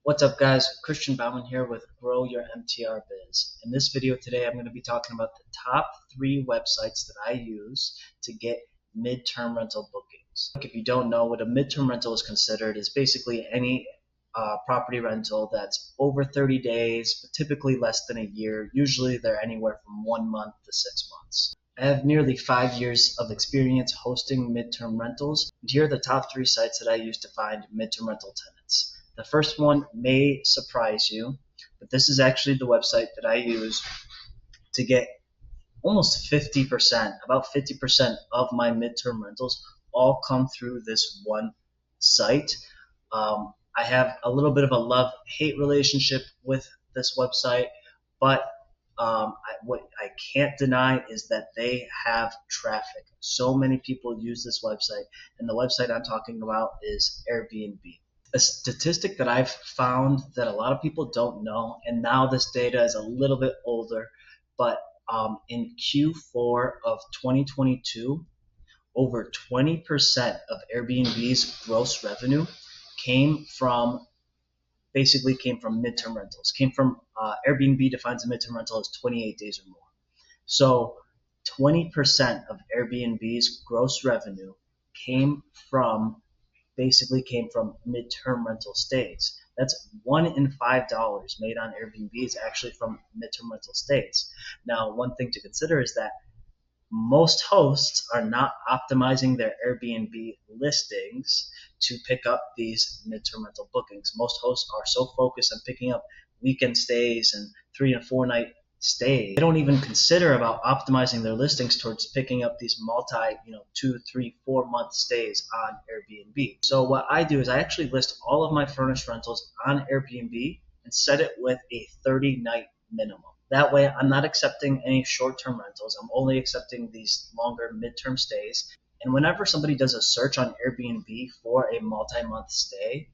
What's up, guys? Christian Bauman here with Grow Your MTR Biz. In this video today, I'm going to be talking about the top 3 websites that I use to get midterm rental bookings. If you don't know what a midterm rental is considered, is basically any property rental that's over 30 days, but typically less than a year. Usually they're anywhere from 1 month to 6 months. I have nearly 5 years of experience hosting midterm rentals, and here are the top 3 sites that I use to find midterm rental tenants. The first one may surprise you, but this is actually the website that I use to get almost 50%, about 50% of my midterm rentals all come through this one site. I have a little bit of a love-hate relationship with this website, but what I can't deny is that they have traffic. So many people use this website, and the website I'm talking about is Airbnb. A statistic that I've found that a lot of people don't know, and now this data is a little bit older, but in Q4 of 2022, over 20% of Airbnb's gross revenue came from midterm rentals. Airbnb defines a midterm rental as 28 days or more. So 20% of Airbnb's gross revenue came from midterm rental stays. That's $1 in $5 made on Airbnb is actually from midterm rental stays. Now, one thing to consider is that most hosts are not optimizing their Airbnb listings to pick up these midterm rental bookings. Most hosts are so focused on picking up weekend stays and 3 and 4 night stays. They don't even consider about optimizing their listings towards picking up these 2, 3, 4 month stays on Airbnb. So what I do is I actually list all of my furnished rentals on Airbnb and set it with a 30-night minimum. That way I'm not accepting any short-term rentals. I'm only accepting these longer midterm stays. And whenever somebody does a search on Airbnb for a multi-month stay,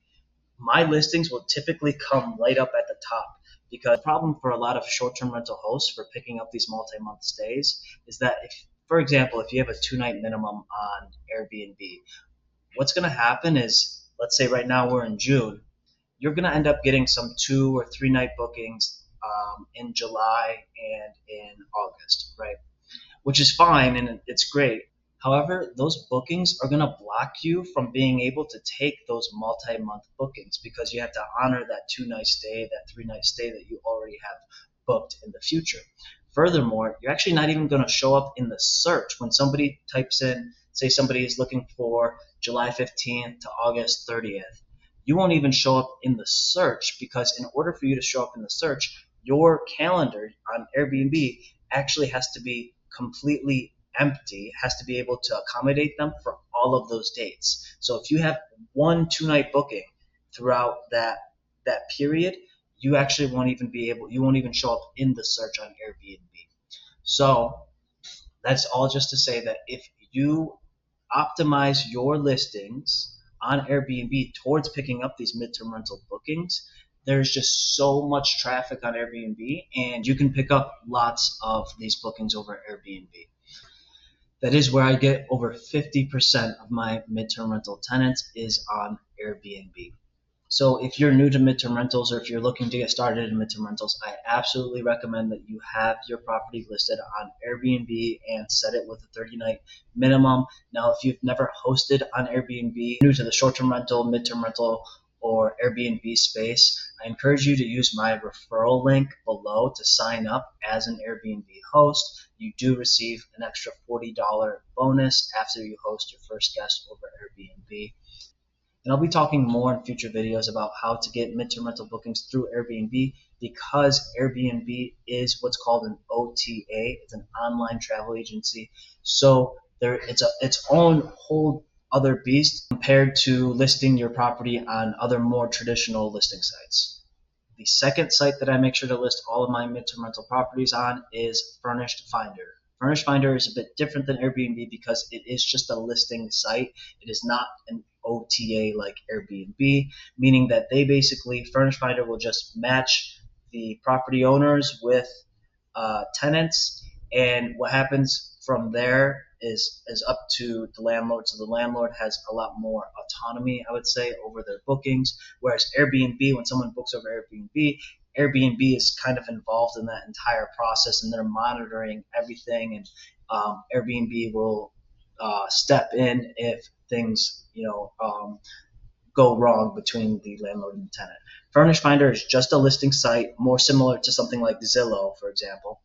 my listings will typically come right up at the top. Because the problem for a lot of short-term rental hosts for picking up these multi-month stays is that for example, if you have a 2-night minimum on Airbnb, what's going to happen is, let's say right now we're in June, you're going to end up getting some 2 or 3 night bookings in July and in August, right? Which is fine and it's great. However, those bookings are going to block you from being able to take those multi-month bookings because you have to honor that 2-night stay, that 3-night stay that you already have booked in the future. Furthermore, you're actually not even going to show up in the search when somebody types in, say somebody is looking for July 15th to August 30th. You won't even show up in the search because in order for you to show up in the search, your calendar on Airbnb actually has to be completely empty, has to be able to accommodate them for all of those dates. So if you have 1 2-night booking throughout that period, you actually won't even show up in the search on Airbnb. So that's all just to say that if you optimize your listings on Airbnb towards picking up these midterm rental bookings, there's just so much traffic on Airbnb and you can pick up lots of these bookings over Airbnb. That is where I get over 50% of my midterm rental tenants is on Airbnb. So if you're new to midterm rentals or if you're looking to get started in midterm rentals, I absolutely recommend that you have your property listed on Airbnb and set it with a 30-night minimum. Now, if you've never hosted on Airbnb, new to the short-term rental, midterm rental, or Airbnb space, I encourage you to use my referral link below to sign up as an Airbnb host. You do receive an extra $40 bonus after you host your first guest over Airbnb. And I'll be talking more in future videos about how to get midterm rental bookings through Airbnb because Airbnb is what's called an OTA. It's an online travel agency. So it's its own whole other beast compared to listing your property on other more traditional listing sites. The second site that I make sure to list all of my midterm rental properties on is Furnished Finder. Furnished Finder is a bit different than Airbnb because it is just a listing site. It is not an OTA like Airbnb, meaning that Furnished Finder will just match the property owners with tenants, and what happens from there is up to the landlord. So the landlord has a lot more autonomy, I would say, over their bookings. Whereas Airbnb, when someone books over Airbnb, Airbnb is kind of involved in that entire process, and they're monitoring everything. And Airbnb will step in if things, go wrong between the landlord and the tenant. Furnish Finder is just a listing site, more similar to something like Zillow, for example.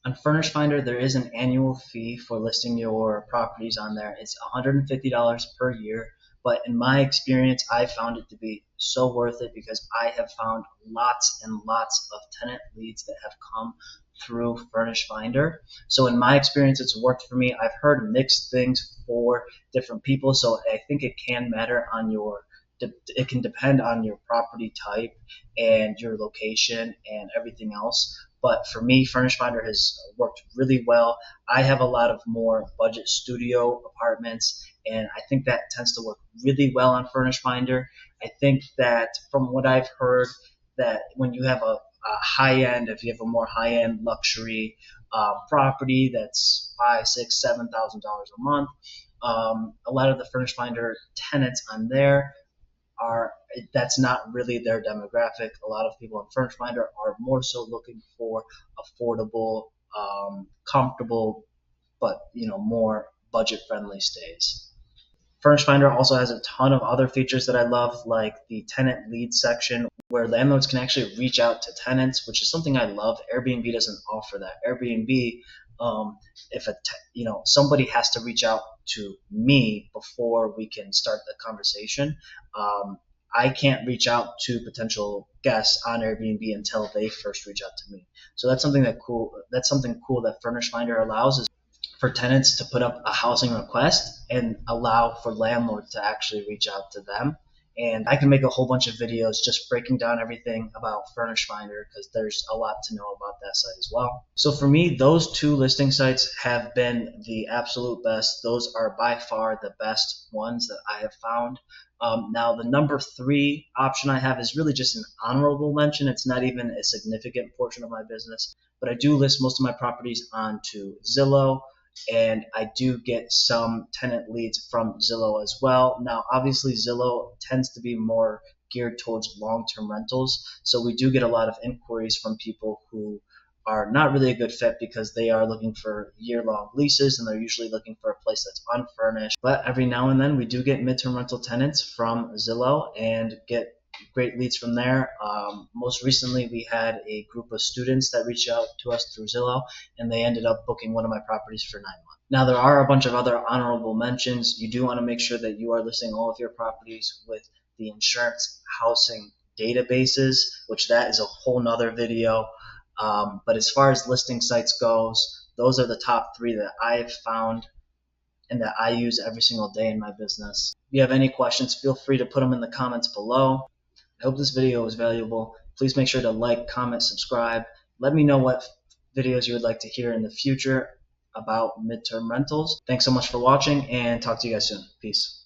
On Furnish Finder, there is an annual fee for listing your properties on there. It's $150 per year, but in my experience, I found it to be so worth it because I have found lots and lots of tenant leads that have come through Furnish Finder. So in my experience, it's worked for me. I've heard mixed things for different people, so I think it can matter on your it can depend on your property type and your location and everything else. But for me, Furnish Finder has worked really well. I have a lot of more budget studio apartments, and I think that tends to work really well on Furnish Finder. I think that from what I've heard, that when you have a high end, if you have a more high end luxury property that's $5, $6, $7,000 a month, a lot of the Furnish Finder tenants on there that's not really their demographic. A lot of people on Furnish Finder are more so looking for affordable, comfortable, but more budget friendly stays. Furnish Finder also has a ton of other features that I love, like the tenant lead section where landlords can actually reach out to tenants, which is something I love. Airbnb doesn't offer that. Airbnb, if somebody has to reach out to me before we can start the conversation. I can't reach out to potential guests on Airbnb until they first reach out to me. So that's something cool that Furnish Finder allows is for tenants to put up a housing request and allow for landlords to actually reach out to them. And I can make a whole bunch of videos just breaking down everything about Furnish Finder because there's a lot to know about that site as well. So for me, those two listing sites have been the absolute best. Those are by far the best ones that I have found. Now, the number 3 option I have is really just an honorable mention. It's not even a significant portion of my business, but I do list most of my properties onto Zillow, and I do get some tenant leads from Zillow as well. Now, obviously, Zillow tends to be more geared towards long-term rentals, so we do get a lot of inquiries from people who are not really a good fit because they are looking for year-long leases and they're usually looking for a place that's unfurnished. But every now and then we do get midterm rental tenants from Zillow and get great leads from there. Most recently we had a group of students that reached out to us through Zillow and they ended up booking one of my properties for 9 months. Now there are a bunch of other honorable mentions. You do want to make sure that you are listing all of your properties with the insurance housing databases, which that is a whole nother video. But as far as listing sites goes, those are the top 3 that I've found and that I use every single day in my business. If you have any questions, feel free to put them in the comments below. I hope this video was valuable. Please make sure to like, comment, subscribe. Let me know what videos you would like to hear in the future about midterm rentals. Thanks so much for watching and talk to you guys soon. Peace.